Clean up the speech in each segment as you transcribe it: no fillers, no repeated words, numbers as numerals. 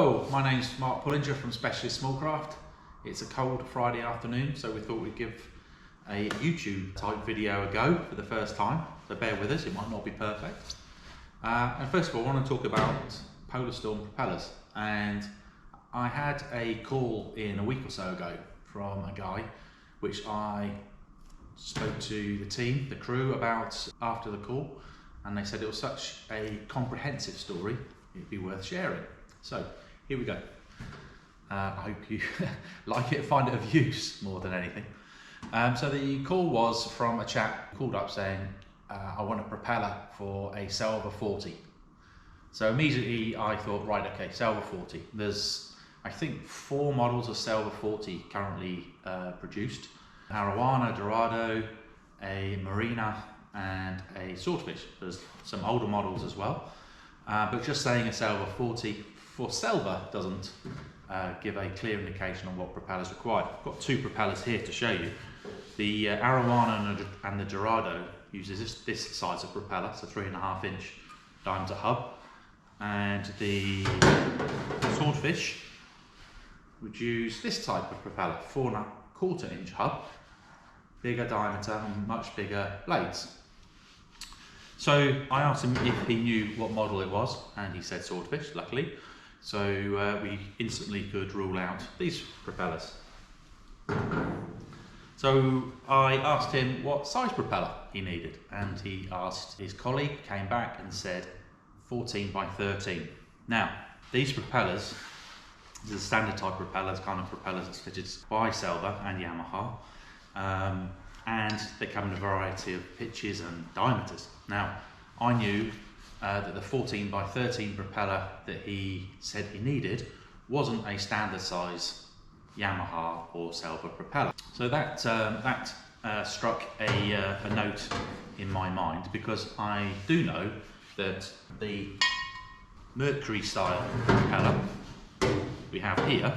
Hello, my name's Mark Pullinger from Specialist Smallcraft. It's a cold Friday afternoon, so we thought we'd give a YouTube type video a go for the first time, so bear with us, it might not be perfect. And first of all, I want to talk about Polastorm propellers. And I had a call in a week or so ago from a guy, which I spoke to the team, the crew, about after the call, and they said it was such a comprehensive story, it'd be worth sharing. So here we go. I hope you like it, find it of use more than anything. So the call was from a chap who called up saying, I want a propeller for a Selva 40. So immediately I thought, right, okay, Selva 40. There's, I think, 4 models of Selva 40 currently produced. Arowana, Dorado, a Marina, and a Swordfish. There's some older models as well. But just saying a Selva 40 for Selva doesn't give a clear indication on what propellers required. I've got 2 propellers here to show you. The Arowana and the Dorado uses this size of propeller, so 3.5 inch diameter hub, and the Swordfish would use this type of propeller, 4.25 inch hub, bigger diameter and much bigger blades. So I asked him if he knew what model it was, and he said Swordfish, luckily. So we instantly could rule out these propellers. So I asked him what size propeller he needed, and he asked his colleague, came back and said 14 by 13. Now, these propellers, this is a standard type propellers, kind of propellers that's fitted by Selva and Yamaha, and they come in a variety of pitches and diameters. Now, I knew that the 14 by 13 propeller that he said he needed wasn't a standard size Yamaha or Selva propeller. So that struck a note in my mind, because I do know that the Mercury style propeller we have here,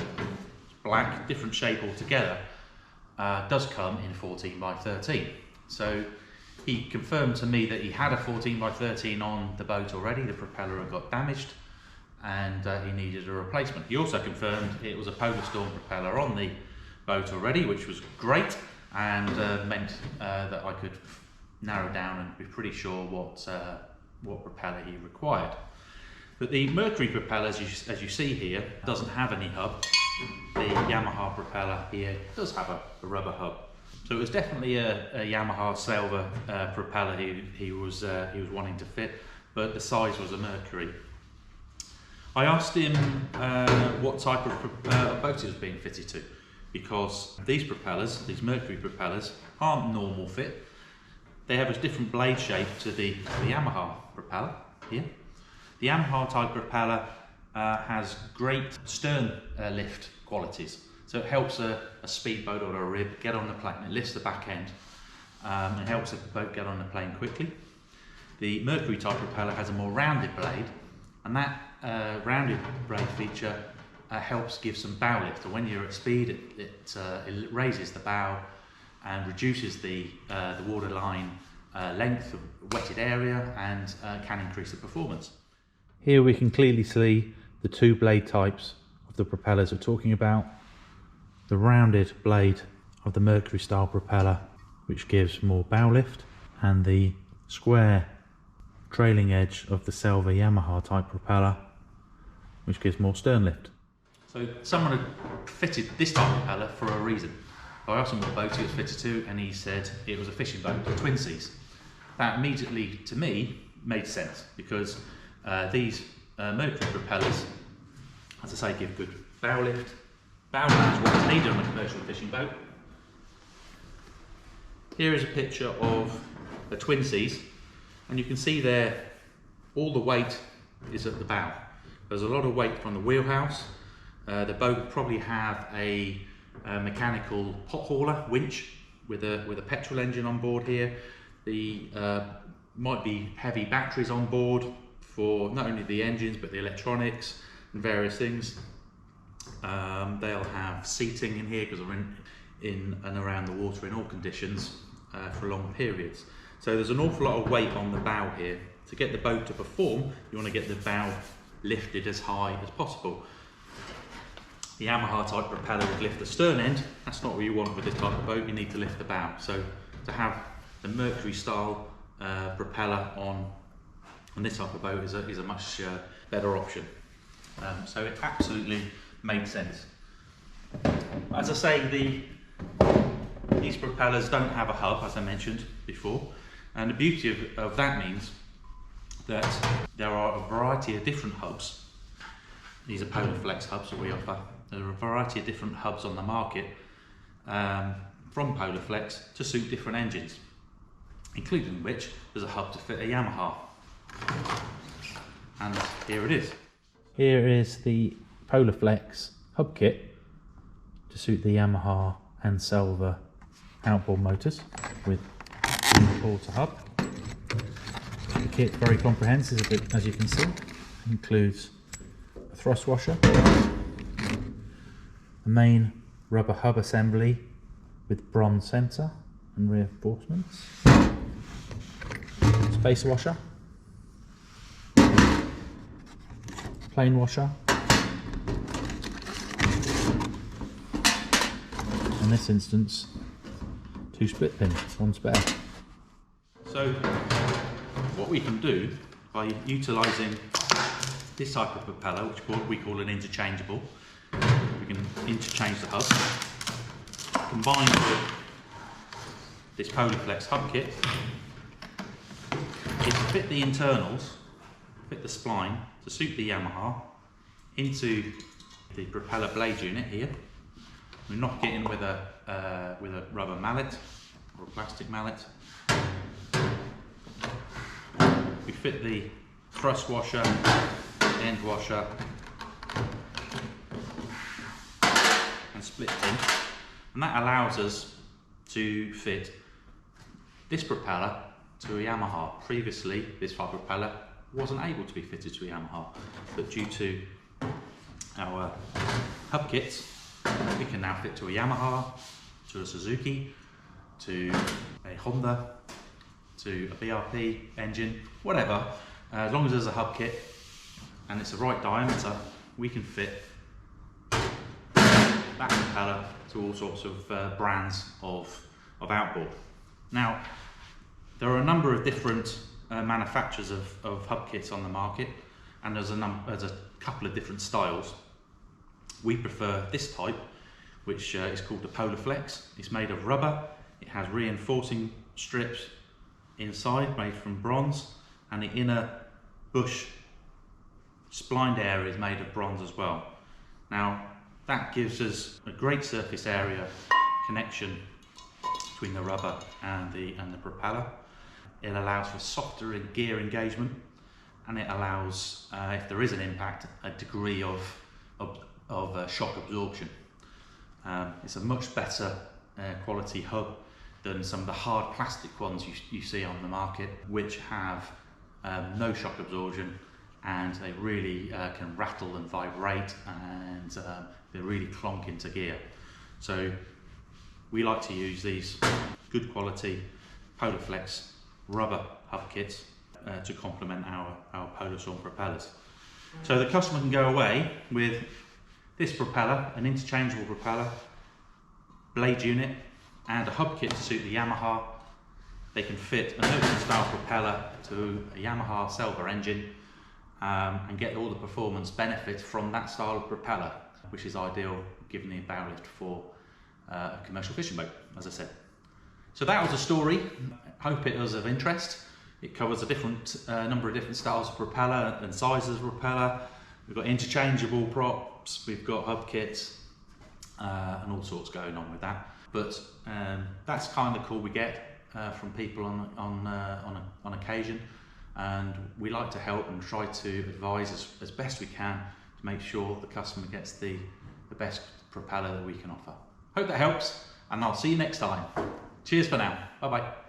black, different shape altogether, does come in 14 by 13. So he confirmed to me that he had a 14 by 13 on the boat already, the propeller had got damaged, and he needed a replacement. He also confirmed it was a Polastorm propeller on the boat already, which was great, and meant that I could narrow down and be pretty sure what propeller he required. But the Mercury propeller, as you see here, doesn't have any hub. The Yamaha propeller here does have a rubber hub. So it was definitely a Yamaha Selva propeller he was wanting to fit, but the size was a Mercury. I asked him what type of boat he was being fitted to, because these propellers, these Mercury propellers, aren't normal fit. They have a different blade shape to the Yamaha propeller here. The Yamaha type propeller has great stern lift qualities. So it helps a speedboat or a rib get on the plane. It lifts the back end and helps the boat get on the plane quickly. The Mercury type propeller has a more rounded blade, and that rounded blade feature helps give some bow lift. So when you're at speed, it raises the bow and reduces the waterline length of wetted area, and can increase the performance. Here we can clearly see the 2 blade types of the propellers we're talking about. The rounded blade of the Mercury style propeller, which gives more bow lift, and the square trailing edge of the Selva Yamaha type propeller, which gives more stern lift. So someone had fitted this type of propeller for a reason. I asked him what boat he was fitted to, and he said it was a fishing boat, a twin seas. That immediately, to me, made sense, because these Mercury propellers, as I say, give good bow lift. Bow lift is what is needed on a commercial fishing boat. Here is a picture of a twin seas, and you can see there all the weight is at the bow. There's a lot of weight from the wheelhouse. The boat would probably have a mechanical pot hauler winch with a petrol engine on board here. The might be heavy batteries on board for not only the engines but the electronics and various things. They'll have seating in here because they're in and around the water in all conditions for long periods. So there's an awful lot of weight on the bow here. To get the boat to perform, you want to get the bow lifted as high as possible. the Yamaha type propeller would lift the stern end. That's not what you want with this type of boat. You need to lift the bow. So to have the Mercury style propeller on this type of boat is a much better option. So it absolutely made sense. As I say, these propellers don't have a hub, as I mentioned before, and the beauty of that means that there are a variety of different hubs. These are Polaflex hubs that we offer. There are a variety of different hubs on the market from Polaflex to suit different engines, including which there's a hub to fit a Yamaha. And here it is. Here is the Polaflex hub kit to suit the Yamaha and Selva outboard motors with quarter hub. The kit's very comprehensive, as you can see. It includes a thrust washer, a main rubber hub assembly with bronze centre and reinforcements, spacer washer, plain washer, in this instance 2 split pins, 1 spare. So what we can do by utilising this type of propeller, which we call an interchangeable, we can interchange the hub, combined with this Polaflex hub kit, is to fit the internals, fit the spline to suit the Yamaha into the propeller blade unit here. We knock it in with a rubber mallet or a plastic mallet. We fit the thrust washer, end washer and split pin, and that allows us to fit this propeller to a Yamaha. Previously this type of propeller wasn't able to be fitted to a Yamaha, but due to our hub kits we can now fit to a Yamaha, to a Suzuki, to a Honda, to a BRP engine, whatever. As long as there's a hub kit and it's the right diameter, we can fit that propeller to all sorts of brands of outboard. Now, there are a number of different manufacturers of hub kits on the market, and there's a couple of different styles. We prefer this type, which is called the Polaflex. It's made of rubber, it has reinforcing strips inside made from bronze, and the inner bush splined area is made of bronze as well. Now that gives us a great surface area connection between the rubber and the propeller. It allows for softer gear engagement, and it allows, if there is an impact, a degree of shock absorption. It's a much better quality hub than some of the hard plastic ones you see on the market, which have no shock absorption, and they really can rattle and vibrate, and they really clonk into gear. So we like to use these good quality Polaflex rubber hub kits to complement our Polastorm propellers. So the customer can go away with this propeller, an interchangeable propeller, blade unit and a hub kit to suit the Yamaha. They can fit an ocean style propeller to a Yamaha Selva engine and get all the performance benefits from that style of propeller, which is ideal given the bow lift for a commercial fishing boat, as I said. So that was a story. I hope it was of interest. It covers a number of different styles of propeller and sizes of propeller. We've got interchangeable props, we've got hub kits, and all sorts going on with that. But that's kind of the call we get from people on occasion, and we like to help and try to advise as best we can to make sure the customer gets the best propeller that we can offer. Hope that helps, and I'll see you next time. Cheers for now. Bye bye.